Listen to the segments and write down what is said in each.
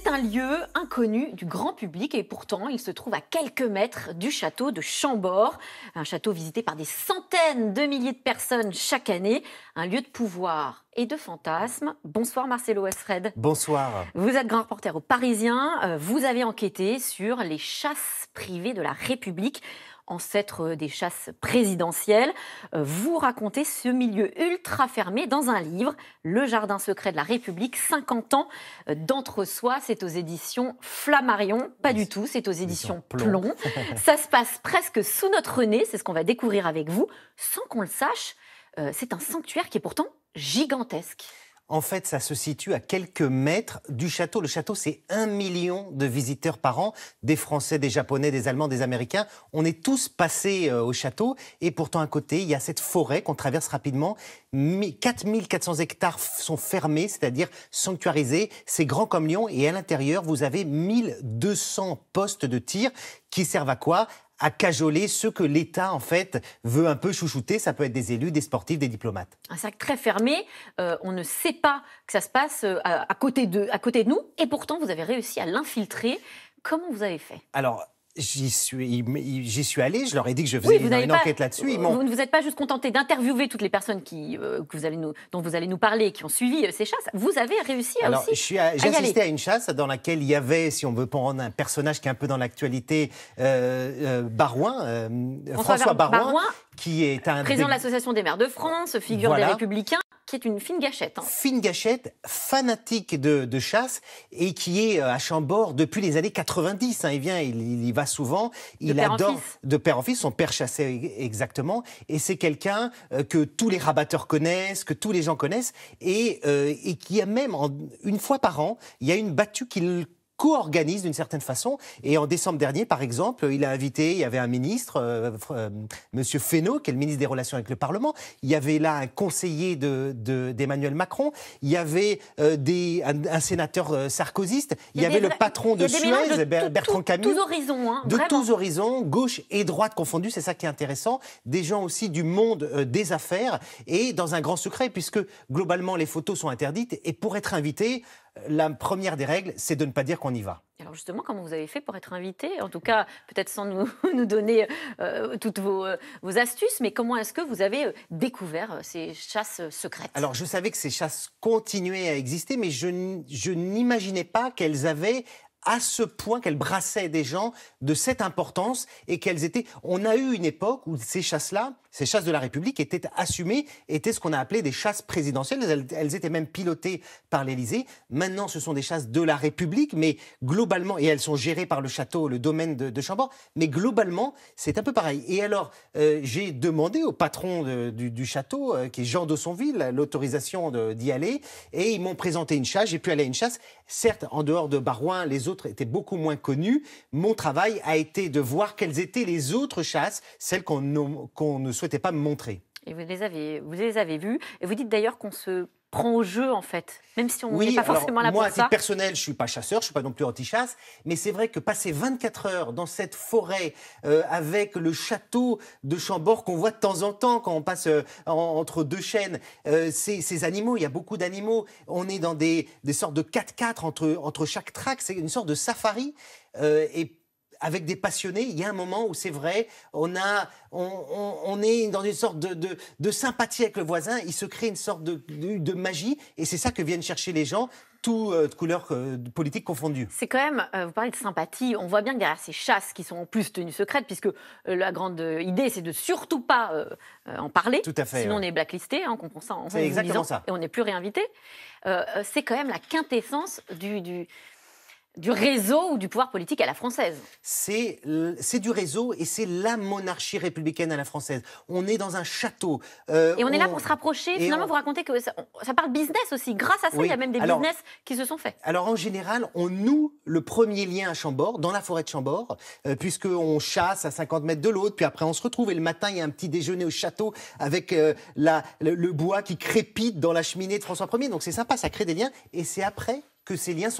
C'est un lieu inconnu du grand public et pourtant il se trouve à quelques mètres du château de Chambord, un château visité par des centaines de milliers de personnes chaque année, un lieu de pouvoir et de fantasmes. Bonsoir Marcelo Esred. Bonsoir. Vous êtes grand reporter au Parisien, vous avez enquêté sur les chasses privées de la République, ancêtre des chasses présidentielles. Vous racontez ce milieu ultra fermé dans un livre, Le jardin secret de la République, 50 ans d'entre-soi. C'est aux éditions Flammarion. Pas du tout, c'est aux éditions Plomb. Ça se passe presque sous notre nez, c'est ce qu'on va découvrir avec vous. Sans qu'on le sache, c'est un sanctuaire qui est pourtant gigantesque. En fait, ça se situe à quelques mètres du château. Le château, c'est 1 million de visiteurs par an, des Français, des Japonais, des Allemands, des Américains. On est tous passés au château et pourtant à côté, il y a cette forêt qu'on traverse rapidement. 4400 hectares sont fermés, c'est-à-dire sanctuarisés. C'est grand comme Lyon et à l'intérieur, vous avez 1200 postes de tir qui servent à quoi ? À cajoler ceux que l'État, en fait, veut un peu chouchouter. Ça peut être des élus, des sportifs, des diplomates. Un cercle très fermé. On ne sait pas que ça se passe à côté de nous. Et pourtant, vous avez réussi à l'infiltrer. Comment vous avez fait ? Alors, j'y suis allé, je leur ai dit que je faisais une enquête là-dessus. Vous ne vous êtes pas juste contenté d'interviewer toutes les personnes dont vous allez nous parler, qui ont suivi ces chasses. Vous avez réussi à aussi j'ai assisté à une chasse dans laquelle il y avait, si on veut prendre un personnage qui est un peu dans l'actualité, Barouin, François Barouin, qui est un président de l'Association des maires de France, figure des Républicains, qui est une fine gâchette. Fine gâchette, fanatique de chasse et qui est à Chambord depuis les années 90. Il vient, il y va souvent. Il adore de père en fils. Son père chassait exactement. Et c'est quelqu'un que tous les rabatteurs connaissent, que tous les gens connaissent et qui a même, une fois par an, il y a une battue qu'il co-organise d'une certaine façon. Et en décembre dernier, par exemple, il a invité, il y avait un ministre, Monsieur Fesneau, qui est le ministre des Relations avec le Parlement. Il y avait là un conseiller d'Emmanuel Macron. Il y avait un sénateur sarkozyste. Il y avait le patron de Suez, Bertrand Camus. Tous horizons, de tous horizons, gauche et droite confondus. C'est ça qui est intéressant. Des gens aussi du monde des affaires et dans un grand secret, puisque globalement, les photos sont interdites. Et pour être invité, la première des règles, c'est de ne pas dire qu'on y va. Alors justement, comment vous avez fait pour être invité ? En tout cas, peut-être sans nous donner toutes vos astuces, mais comment est-ce que vous avez découvert ces chasses secrètes ? Alors je savais que ces chasses continuaient à exister, mais je n'imaginais pas qu'elles avaient à ce point, qu'elles brassaient des gens de cette importance et qu'elles étaient... On a eu une époque où ces chasses-là, ces chasses de la République étaient assumées, étaient ce qu'on a appelé des chasses présidentielles. Elles étaient même pilotées par l'Élysée. Maintenant, ce sont des chasses de la République, mais globalement, et elles sont gérées par le château, le domaine de Chambord, mais globalement, c'est un peu pareil. Et alors, j'ai demandé au patron du château, qui est Jean d'Aussonville, l'autorisation d'y aller, et ils m'ont présenté une chasse. J'ai pu aller à une chasse. Certes, en dehors de Barouin, les autres étaient beaucoup moins connus. Mon travail a été de voir quelles étaient les autres chasses, celles qu'on ne souhaitait pas me montrer. Et vous les avez vues. Et vous dites d'ailleurs qu'on se prend au jeu, en fait, même si on n'est pas forcément là pour ça. Moi, à titre personnel, je ne suis pas chasseur, je ne suis pas non plus anti-chasse, mais c'est vrai que passer 24 heures dans cette forêt avec le château de Chambord qu'on voit de temps en temps quand on passe entre deux chênes, ces animaux, il y a beaucoup d'animaux, on est dans des sortes de 4x4 entre chaque traque, c'est une sorte de safari, et avec des passionnés, il y a un moment où c'est vrai, on est dans une sorte de sympathie avec le voisin, il se crée une sorte de magie, et c'est ça que viennent chercher les gens, toutes couleurs politiques confondues. C'est quand même, vous parlez de sympathie, on voit bien que derrière ces chasses qui sont en plus tenues secrètes, puisque la grande idée c'est de surtout pas en parler, tout à fait, sinon on est blacklisté, on comprend ça en c'est exactement ça. Et on n'est plus réinvité. C'est quand même la quintessence du réseau ou du pouvoir politique à la française. C'est du réseau et c'est la monarchie républicaine à la française. On est dans un château. Et on est là pour se rapprocher. Finalement, vous racontez que ça parle business aussi. Grâce à ça, il y a même des business qui se sont faits. Alors, en général, on noue le premier lien à Chambord, dans la forêt de Chambord, puisqu'on chasse à 50 mètres de l'autre, puis après on se retrouve et le matin, il y a un petit déjeuner au château avec le bois qui crépite dans la cheminée de François Ier. Donc c'est sympa, ça crée des liens. Et c'est après que ces liens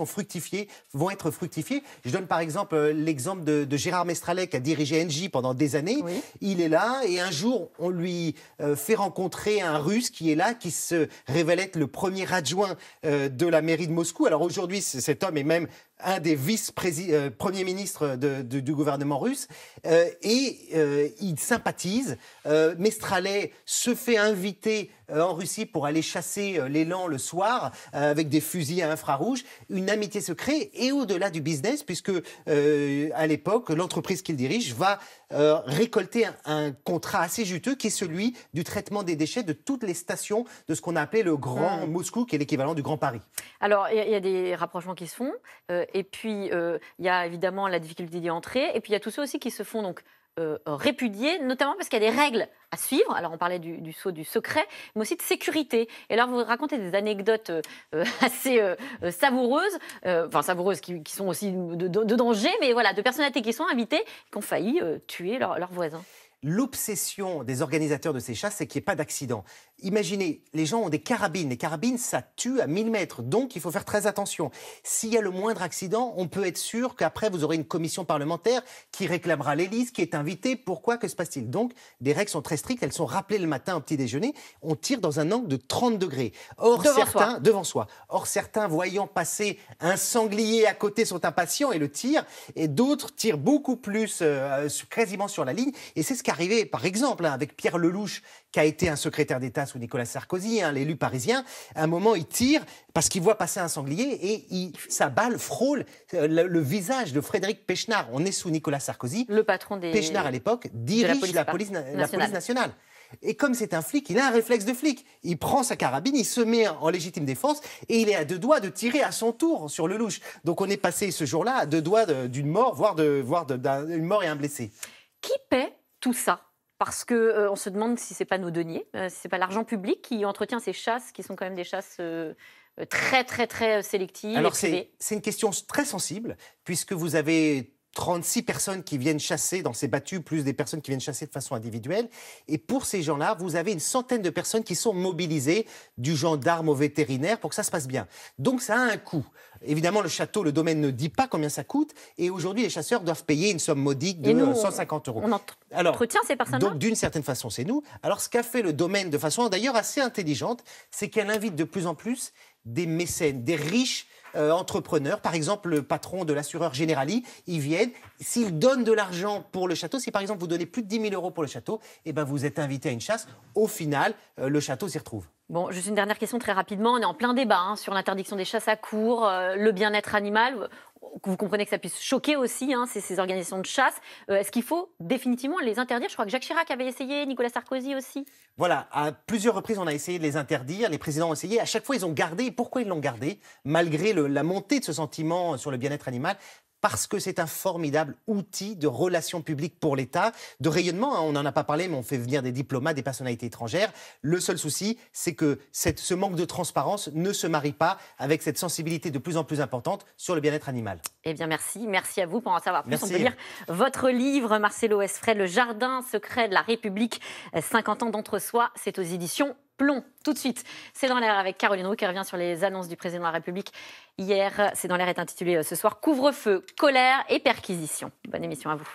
vont être fructifiés. Je donne par exemple l'exemple de Gérard Mestralet qui a dirigé Engie pendant des années. Oui. Il est là et un jour, on lui fait rencontrer un Russe qui est là, qui se révèle être le premier adjoint de la mairie de Moscou. Alors aujourd'hui, cet homme est même un des vice-premiers ministres du gouvernement russe, il sympathise. Mestrallet se fait inviter en Russie pour aller chasser l'élan le soir avec des fusils à infrarouge. Une amitié se crée et au-delà du business, puisque à l'époque, l'entreprise qu'il dirige va récolter un contrat assez juteux qui est celui du traitement des déchets de toutes les stations de ce qu'on a appelé le Grand Moscou, qui est l'équivalent du Grand Paris. Alors, il y a des rapprochements qui se font, et puis il y a évidemment la difficulté d'y entrer, et puis il y a tous ceux aussi qui se font donc répudier, notamment parce qu'il y a des règles à suivre. Alors, on parlait du sceau du secret, mais aussi de sécurité. Et alors, vous racontez des anecdotes assez savoureuses, savoureuses qui sont aussi de danger, mais voilà, de personnalités qui sont invitées, qui ont failli tuer leurs voisins. L'obsession des organisateurs de ces chasses, c'est qu'il n'y ait pas d'accident. Imaginez, les gens ont des carabines. Les carabines, ça tue à 1000 mètres. Donc, il faut faire très attention. S'il y a le moindre accident, on peut être sûr qu'après, vous aurez une commission parlementaire qui réclamera l'hélice, qui est invitée. Pourquoi? Que se passe-t-il? Donc, les règles sont très strictes. Elles sont rappelées le matin au petit déjeuner. On tire dans un angle de 30 degrés. Devant soi. Or, certains, voyant passer un sanglier à côté, sont impatients et le tirent. Et d'autres tirent beaucoup plus, quasiment sur la ligne. Et c'est ce qui est arrivé, par exemple, avec Pierre Lelouch, qui a été un secrétaire d'État sous Nicolas Sarkozy, l'élu parisien. À un moment, il tire parce qu'il voit passer un sanglier et sa balle frôle le visage de Frédéric Pechnard. On est sous Nicolas Sarkozy. Le patron des... Pechnard, à l'époque, dirige la police nationale. Et comme c'est un flic, il a un réflexe de flic. Il prend sa carabine, il se met en légitime défense et il est à 2 doigts de tirer à son tour sur Lelouch. Donc on est passé ce jour-là à 2 doigts d'une mort, voire d'une mort et un blessé. Qui paie tout ça? Parce qu'on se demande si ce n'est pas nos deniers, si ce n'est pas l'argent public qui entretient ces chasses, qui sont quand même des chasses très, très, très sélectives. Alors, c'est une question très sensible, puisque vous avez 36 personnes qui viennent chasser dans ces battues, plus des personnes qui viennent chasser de façon individuelle. Et pour ces gens-là, vous avez une centaine de personnes qui sont mobilisées, du gendarme au vétérinaire, pour que ça se passe bien. Donc ça a un coût. Évidemment, le château, le domaine ne dit pas combien ça coûte. Et aujourd'hui, les chasseurs doivent payer une somme modique de 150 €. On entretient ces personnes-là. Donc, d'une certaine façon, c'est nous. Alors, ce qu'a fait le domaine de façon d'ailleurs assez intelligente, c'est qu'elle invite de plus en plus des mécènes, des riches entrepreneurs. Par exemple, le patron de l'assureur Generali, ils viennent. S'ils donnent de l'argent pour le château, si par exemple vous donnez plus de 10 000 € pour le château, eh ben vous êtes invité à une chasse. Au final, le château s'y retrouve. Bon, juste une dernière question très rapidement. On est en plein débat sur l'interdiction des chasses à courre, le bien-être animal. Vous comprenez que ça puisse choquer aussi ces organisations de chasse. Est-ce qu'il faut définitivement les interdire? Je crois que Jacques Chirac avait essayé, Nicolas Sarkozy aussi. Voilà, à plusieurs reprises, on a essayé de les interdire. Les présidents ont essayé. À chaque fois, ils ont gardé. Et pourquoi ils l'ont gardé? Malgré la montée de ce sentiment sur le bien-être animal. Parce que c'est un formidable outil de relations publiques pour l'État, de rayonnement. On n'en a pas parlé, mais on fait venir des diplomates, des personnalités étrangères. Le seul souci, c'est que ce manque de transparence ne se marie pas avec cette sensibilité de plus en plus importante sur le bien-être animal. Eh bien, merci. Merci à vous. Pour en savoir plus, merci. On peut lire votre livre, Marcelo Esfred, Le jardin secret de la République, 50 ans d'entre-soi. C'est aux éditions Plomb. Tout de suite, C'est dans l'air avec Caroline Roux qui revient sur les annonces du président de la République hier. C'est dans l'air est intitulé ce soir « Couvre-feu, colère et perquisition ». Bonne émission à vous.